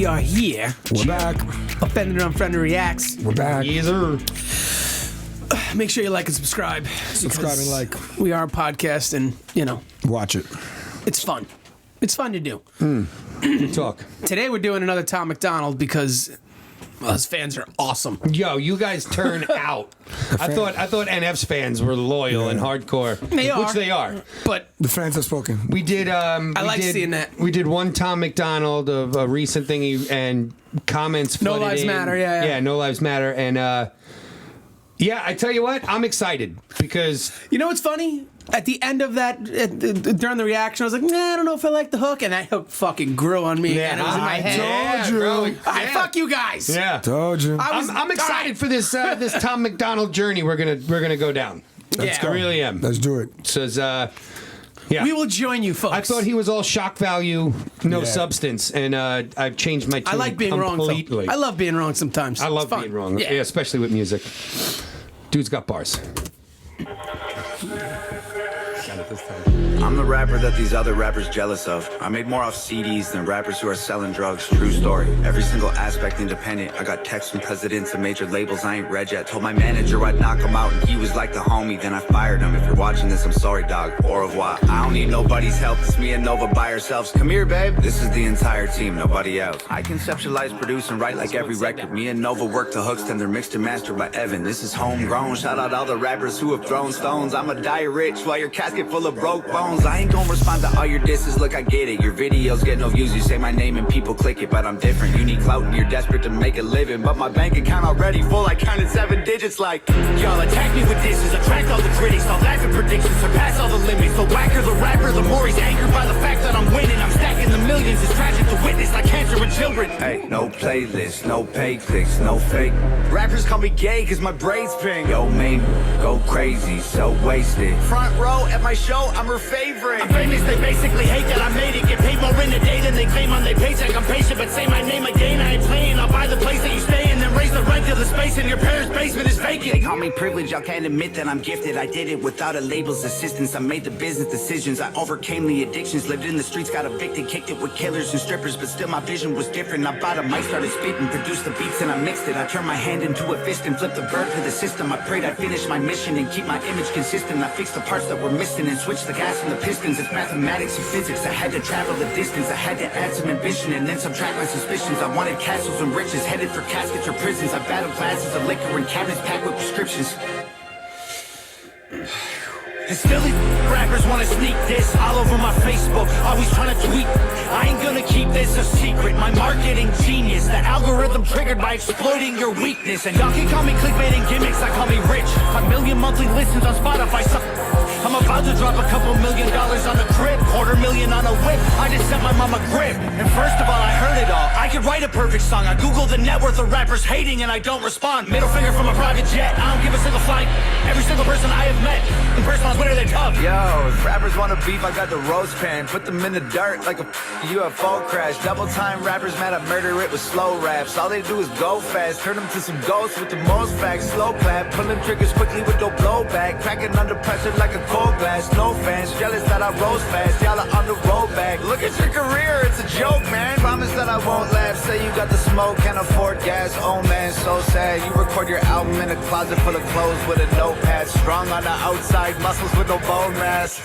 we are here. We're back. Offended or Unfriended Reacts. We're back. Yes, sir. Make sure you like and subscribe. Subscribe and like. We are a podcast, and, you know, Watch it. it's fun. It's fun to do. Talk. Today we're doing another Tom Macdonald because, well, his fans are awesome. Yo, you guys turn out. I thought NF's fans were loyal and hardcore. They are. Which they are. But The fans have spoken. We did. I like seeing that. We did one Tom Macdonald of a recent thingy and comments. No flooded Lives in. Matter, yeah. Yeah, No Lives Matter, and yeah, I tell you what, I'm excited because you know what's funny? At the end of that, during the reaction, I was like, nah, I don't know if I like the hook. And that hook fucking grew on me. And it was in my head. told you. bro. I fuck you guys. Yeah. Told you. I'm excited for this this Tom Macdonald journey we're gonna go down. Yeah. I really am. Let's do it. Says yeah. We will join you, folks. I thought he was all shock value, no Yeah. substance, and I've changed my tune I like being completely. wrong. I love being wrong sometimes. I love It's fun. being wrong, Yeah. yeah, especially with music. Dude's got bars. I'm the rapper that these other rappers jealous of. I made more off CDs than rappers who are selling drugs. True story. Every single aspect independent. I got texts from presidents of major labels I ain't read yet. Told my manager I'd knock him out and he was like the homie. Then I fired him. If you're watching this, I'm sorry, dog. Au revoir. I don't need nobody's help. It's me and Nova by ourselves. Come here, babe. This is the entire team, nobody else. I conceptualize, produce, and write like every record. Me and Nova work the hooks, then they're mixed and mastered by Evan. This is homegrown. Shout out all the rappers who have thrown stones. I'ma die rich while your casket full of broke bones. I ain't gonna respond to all your disses, look I get it. Your videos get no views, you say my name and people click it. But I'm different, you need clout and you're desperate to make a living. But my bank account already full, I counted 7 digits like y'all attack me with disses, attract all the critics. I'll laugh at predictions, surpass all the limits. The whacker the rapper, the more he's angered by the fact that I'm winning. I'm stacking the millions, it's tragic to witness like cancer in children. Hey, no playlist, no pay clicks, no fake. Rappers call me gay cause my braids pink. Yo, man, go crazy, so wasted. Front row at my show, I'm her favorite. I'm famous, they basically hate that I made it. Get paid more in a day than they claim on their paycheck. I'm patient, but say my name again, I ain't playing. I'll buy the place that you stay in, then raise the rent till the space in your parents' basement is vacant. They call me privileged, y'all can't admit that I'm gifted. I did it without a label's assistance. I made the business decisions, I overcame the addictions. Lived in the streets, got evicted, kicked it with killers and strippers. But still my vision was different. I bought a mic, started spitting, produced the beats and I mixed it. I turned my hand into a fist and flipped the bird to the system. I prayed I'd finish my mission and keep my image consistent. I fixed the parts that were missing and switched the gas and the pistons. It's mathematics and physics. I had to travel the distance. I had to add some ambition and then subtract my suspicions. I wanted castles and riches, headed for caskets or prisons. I battled glasses of liquor and cabinets packed with prescriptions. And still these rappers wanna sneak this all over my Facebook, always trying to tweet. I ain't gonna keep this a secret. My marketing genius, the algorithm triggered by exploiting your weakness. And y'all can call me clickbait and gimmicks, I call me rich. 5 million monthly listens on Spotify, so I'm about to drop a couple $1 million on a crib, $250,000 on a whip. I just sent my mom a grip. And first of all, I heard it all. I could write a perfect song. I Googled the net worth of rappers hating and I don't respond. Middle finger from a private jet. I don't give a single flight. Every single person I have met in person on Twitter, they're tough. Yo, if rappers wanna beef, I got the roast pan. Put them in the dirt like a UFO crash. Double time rappers mad I murder it with slow raps. All they do is go fast. Turn them to some ghosts with the most facts. Slow clap. Pulling triggers quickly with no blowback. Cracking under pressure like a cold glass. No fans, jealous that I rose fast. Y'all are on the road back. Look at your career, it's a joke, man. Promise that I won't laugh. Say you got the smoke, can't afford gas. Oh man, so sad. You record your album in a closet full of clothes with a notepad. Strong on the outside, muscles with no bone mass.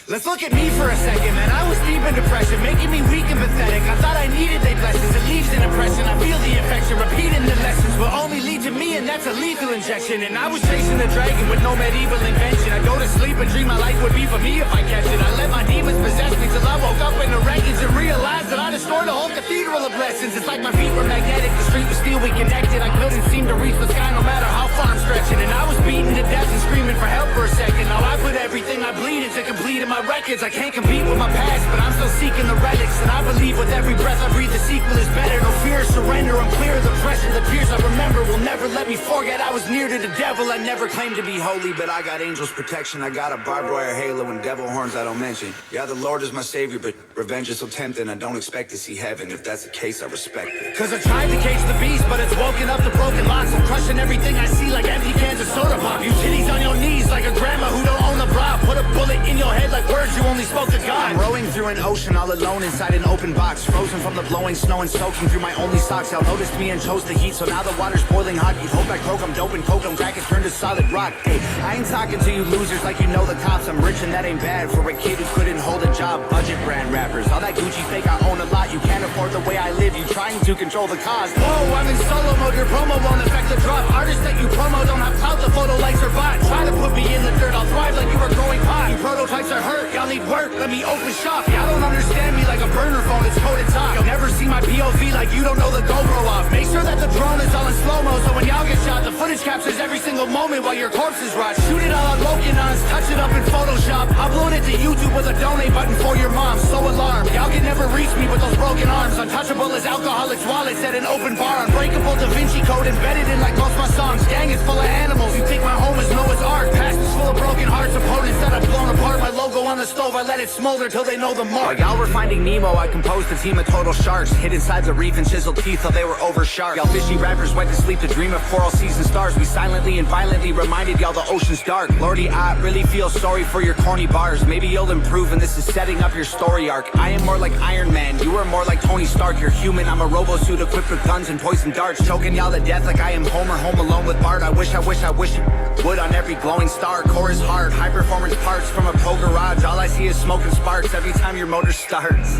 Let's look at me for a second, man. I was deep in depression, making me weak and pathetic. I thought I needed their blessings, it leaves an impression. I feel the infection, repeating the lessons will only lead to me, and that's a lethal injection. And I was chasing the dragon with no medieval invention. I go to sleep and dream my life would be for me if I catch it. I let my demons possess me till I woke up in the wreckage and realized that I destroyed a whole cathedral of blessings. It's like my feet were magnetic, the street was steel, we connected. I couldn't seem to reach the sky no matter how far I'm stretching. And I was beaten to death and screaming for help for a second. Now I put everything I bleed into completing my records. I can't compete with my past, but I'm still seeking the relics. And I believe with every breath I breathe the sequel is better. No fear, surrender, I'm clear of the pressure. The tears I remember will never let me forget I was was near to the devil. I never claimed to be holy, but I got angels' protection. I got a barbed wire halo and devil horns I don't mention. Yeah, the Lord is my savior, but revenge is so tempting. I don't expect to see heaven. If that's the case, I respect it. Cause I tried to cage the beast, but it's woken up the broken locks. I'm crushing everything I see like empty cans of soda pop. You titties on your knees like a grandma who don't own a bra. Put a bullet in your head like words you only spoke to God. I'm rowing through an ocean all alone inside an open box. Frozen from the blowing snow and soaking through my only socks. Y'all noticed me and chose the heat, so now the water's boiling hot. You hope I croak, I'm dope and coke, I'm crack, it's turned to solid rock. Hey, I ain't talking to you losers like you know the cops. I'm rich and that ain't bad for a kid who couldn't hold a job. Budget brand rappers, all that Gucci fake, I own a lot. You can't afford the way I live, you trying to control the cause. Whoa, I'm in solo mode, your promo won't affect the drop. Artists that you promo don't have clout, the photo likes are bot. Try to put me in the dirt, I'll thrive like you were growing pot. You prototypes are hurt, y'all need work, let me open shop. Y'all don't understand me like a burner phone, it's coded top. You'll never see my POV like you don't know the GoPro off. Make sure that the drone is all in slow-mo, so when y'all get shot, the footage captures every single moment while your corpses rot. Shoot it all on Lokinons, touch it up in Photoshop. Upload it to YouTube with a donate button for your mom. So alarmed, y'all can never reach me with those broken arms. Untouchable as alcoholics' wallets at an open bar. Unbreakable Da Vinci Code embedded in like most my songs. Gang is full of animals, you think my home is Noah's Ark. Past is full of broken hearts, opponents that I've blown apart. My logo on the stove, I let it smolder till they know the mark. While y'all were finding Nemo, I composed a team of total sharks. Hid inside the reef and chiseled teeth till they were over sharp. Y'all fishy rappers went to sleep to dream of coral season stars. We silently and violently reminded y'all the ocean's dark. Lordy, I really feel sorry for your corny bars. Maybe you'll improve and this is setting up your story arc. I am more like Iron Man, you are more like Tony Stark. You're human, I'm a robo-suit equipped with guns and poison darts. Choking y'all to death like I am Homer home alone with Bart. I wish you would on every glowing star. Core is hard, high performance parts from a pro garage. All I see is smoke and sparks every time your motor starts.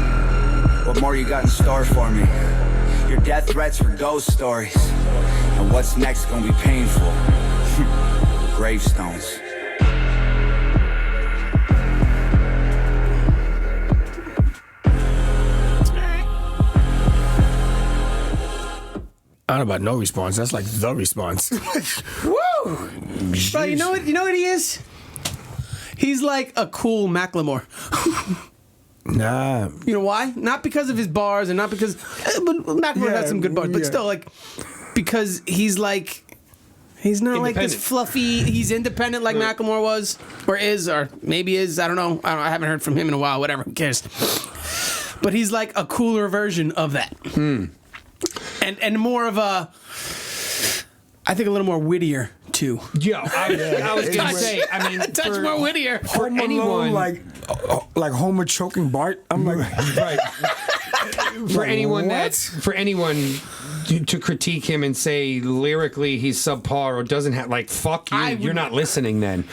What more you got in store for me? Your death threats for ghost stories. And what's next gonna be painful? Gravestones. I don't know about no response. That's like the response. Woo! Bro, you know what he is? He's like a cool Macklemore. Nah. You know why? Not because of his bars and not because... But Macklemore had some good bars, but still, like... Because he's like... He's not like this fluffy... He's independent like Macklemore was. Or is, or maybe is. I don't know. I haven't heard from him in a while. Whatever. Who cares? But he's like a cooler version of that. And more of a... I think a little more wittier, too. Yo, I was going to say, I mean... A touch more wittier. For anyone... Like Homer choking Bart. I'm like... Right. For anyone to critique him and say lyrically he's subpar or doesn't have, like, fuck you, you're not listening then.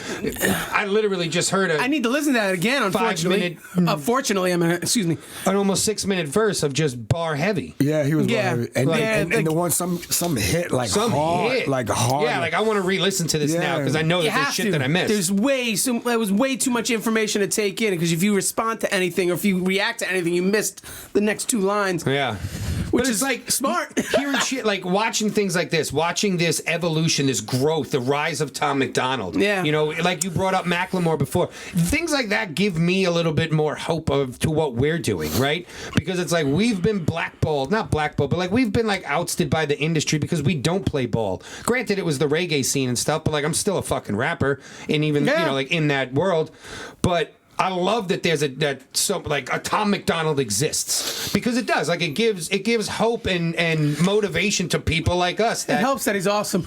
I literally just heard I need to listen to that again, unfortunately. Unfortunately, excuse me. An almost 6-minute verse of just bar heavy. Yeah, he was bar Yeah. heavy. And, Like- and the one, some hit, like Some hard. hit. Like hard. Yeah, like I want to re-listen to this Yeah. now because I know You that there's have shit to. that I missed. There was way too much information to take in because if you respond to anything or if you react to anything, you missed the next two lines. Yeah. Which But is it's like smart. hearing shit, like watching things like this, watching this evolution, this growth, the rise of Tom Macdonald. Yeah. You know, like you brought up Macklemore before. Things like that give me a little bit more hope to what we're doing, right? Because it's like we've been not blackballed, but like we've been like ousted by the industry because we don't play ball. Granted, it was the reggae scene and stuff, but like I'm still a fucking rapper, and even you know, like in that world, but. I love that there's a Tom Macdonald exists because it does. Like it gives hope and motivation to people like us It that helps that he's awesome.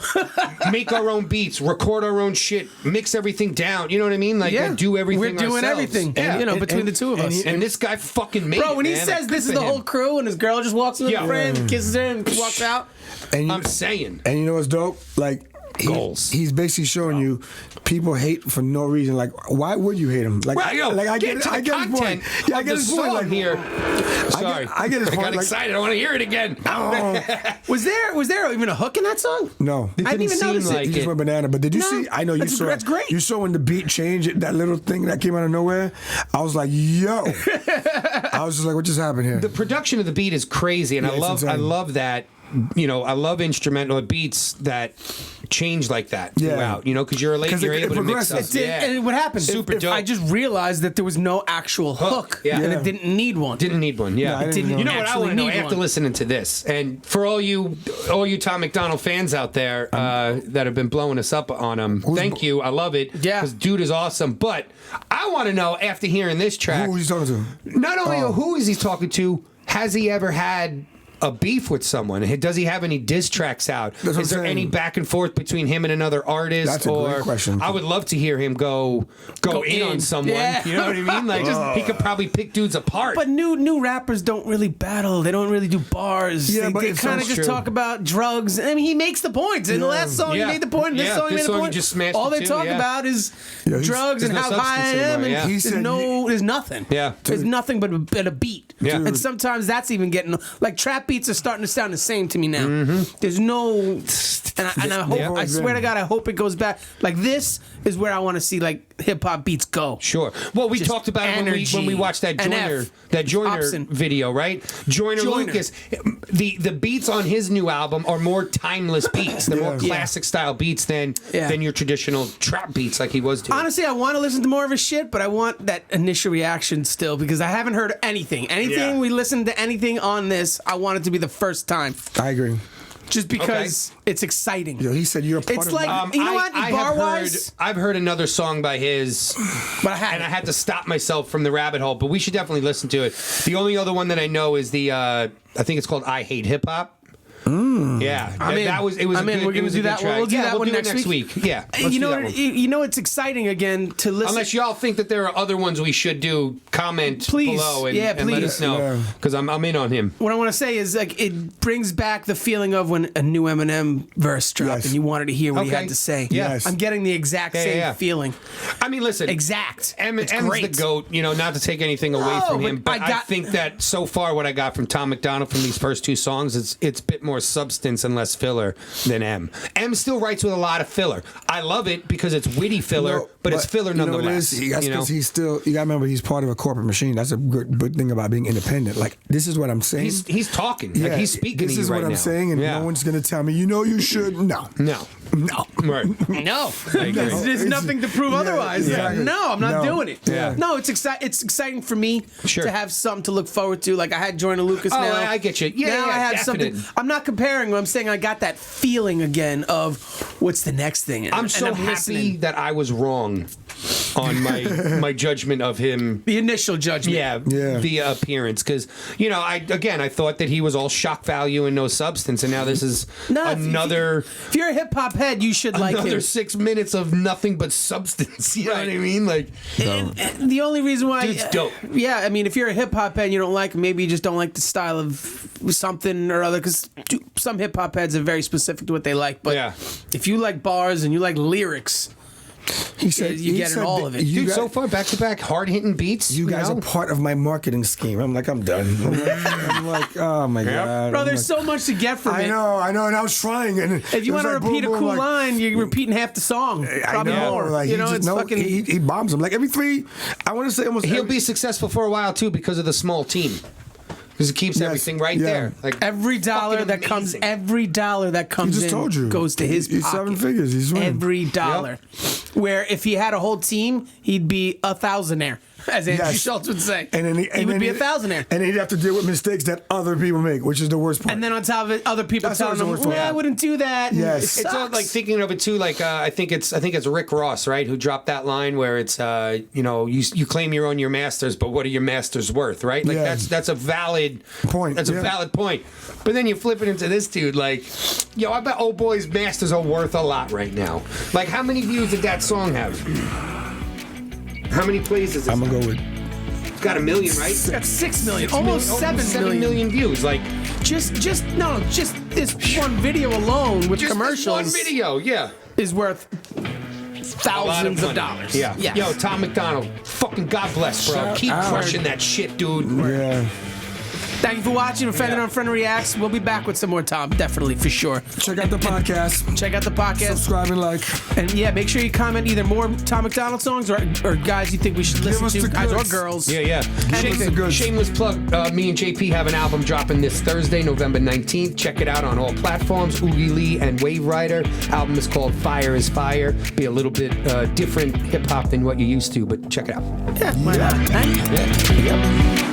make our own beats, record our own shit, mix everything down. You know what I mean? Like do everything. We're doing ourselves. everything. Yeah. Between the two of us. And this guy fucking made it. Bro, when he man. says Like, this good is the for whole him. crew and his girl just walks in with Yeah. a friend, kisses her, and walks out. And I'm saying. And you know what's dope? Like Goals. He's basically showing you people hate for no reason. Like, why would you hate him? Like, Well, yo, like I get get, to I the get his content point. Yeah, I of get the his point. song Like, here. Sorry, I get his point. got like, excited. I want to hear it again. Was there even a hook in that song? No, I didn't even notice like it. he just went banana. But did you No, see? I know you that's- saw. that's great. You saw when the beat changed, that little thing that came out of nowhere. I was like, yo. I was just like, what just happened here? The production of the beat is crazy, and Yeah, I it's love insane. that. I love instrumental beats that change like that throughout. Because you're able to mix up. And what happened? Super dope. I just realized that there was no actual hook, and it didn't need one. Didn't need one. Yeah, it didn't. You know what I want to know after listening to this, and for all you Tom Macdonald fans out there that have been blowing us up on him, thank you. I love it. Yeah, because dude is awesome. But I want to know after hearing this track, who he's talking to. Not only who is he talking to, has he ever had a beef with someone? Does he have any diss tracks out? Is there any back and forth between him and another artist? That's a great question. I would love to hear him go in on someone. Yeah. You know what I mean? Like he could probably pick dudes apart. But new rappers don't really battle. They don't really do bars. Yeah, they kind of just talk about drugs. I mean, he makes the points. In the last song, he made the point. In this song, he made the point. Just smashed all they talk about is drugs and how high I am. And there's nothing. Yeah, there's nothing but a beat. Yeah. And sometimes that's even getting like trap beats are starting to sound the same to me now. There's no, and I hope, I swear to God, I hope it goes back. Like this is where I want to see like hip hop beats go. Sure. Well, we talked about it when we watched that Joyner video, right? Joyner Lucas. The beats on his new album are more timeless beats. They're more classic style beats than your traditional trap beats like he was doing. Honestly, I want to listen to more of his shit, but I want that initial reaction still because I haven't heard anything. We listened to anything on this, I want it to be the first time. I agree. Just because it's exciting. Yo, he said you're a part it's of like, you know what? I've heard another song by his, but I had to stop myself from the rabbit hole, but we should definitely listen to it. The only other one that I know is the, I think it's called I Hate Hip Hop. Yeah, we're gonna do that. We'll do that one next week. Yeah, you know, it's exciting again to listen. Unless y'all think that there are other ones we should do, comment below and let us know because I'm in on him. What I want to say is like it brings back the feeling of when a new Eminem verse dropped and you wanted to hear what he had to say. Yes, I'm getting the exact same feeling. I mean, listen, exact. M's the GOAT. Not to take anything away from him, but I think that so far what I got from Tom Macdonald from these first two songs it's a bit more substance and less filler than M. M still writes with a lot of filler. I love it because it's witty filler, but it's filler nonetheless. Because he's still, you gotta remember, he's part of a corporate machine. That's a good thing about being independent. Like, this is what I'm saying. He's talking. Yeah, like, he's speaking. This is what I'm saying, and no one's gonna tell me, you should. No. Right. No. There's nothing to prove otherwise. Exactly. No, I'm not doing it. Yeah. No, it's exciting for me to have something to look forward to. Like I had Joyner Lucas now. I get you. Yeah, now I have something. I'm not comparing. I'm saying I got that feeling again of what's the next thing. I'm so happy that I was wrong on my judgment of him. The initial judgment. Yeah. The appearance. Because, I thought that he was all shock value and no substance. And now this is another... If you're a hip-hop head, you should like him. Another 6 minutes of nothing but substance. You know what I mean? Like, and the only reason why... Dude's dope. Yeah, I mean, if you're a hip-hop head and you don't like him, maybe you just don't like the style of something or other. Because some hip-hop heads are very specific to what they like. But if you like bars and you like lyrics... He said you get all of it. Dude, so far, back-to-back, hard-hitting beats. You guys are part of my marketing scheme. I'm like, I'm done. I'm like, oh, my God. Bro, there's so much to get from it. I know, and I was trying. And if you want to repeat a cool line, you're repeating half the song. Probably more. Like, he bombs them. Like, every three, I want to say almost... He'll be successful for a while, too, because of the small team. Because it keeps everything right there. Like every dollar that comes in goes to his pocket. He's 7 figures. He's winning. Every dollar. Yep. Where if he had a whole team, he'd be a thousandaire, as Andrew Schultz would say. And then he would be a thousandaire. And he'd have to deal with mistakes that other people make, which is the worst part. And then on top of it, other people telling him, I wouldn't do that. Yes. It's all like thinking of it too. Like I think it's Rick Ross, right, who dropped that line where it's you claim you own your masters, but what are your masters worth, right? Like that's a valid point. That's a valid point. But then you flip it into this dude, like, I bet old boy's masters are worth a lot right now. Like, how many views did that song have? How many plays is this? I'm gonna go with. It's got 1 million, right? It's got 6 million, almost 7 million views. Like, just this one video alone with commercials. This one video, is worth thousands of dollars. Yeah. Yo, Tom Macdonald, fucking God bless, bro. Keep crushing that shit, dude. Yeah. Thank you for watching. Unfriended Unfriended Reacts. We'll be back with some more Tom, definitely, for sure. Check out the podcast. Check out the podcast. Subscribe and like. And yeah, make sure you comment either more Tom Macdonald songs or guys you think we should listen to, guys or girls. Yeah. Shameless plug. Me and JP have an album dropping this Thursday, November 19th. Check it out on all platforms. Oogie Lee and Wave Rider. Album is called Fire is Fire. Be a little bit different hip hop than what you're used to, but check it out. Yeah, why not? Yeah.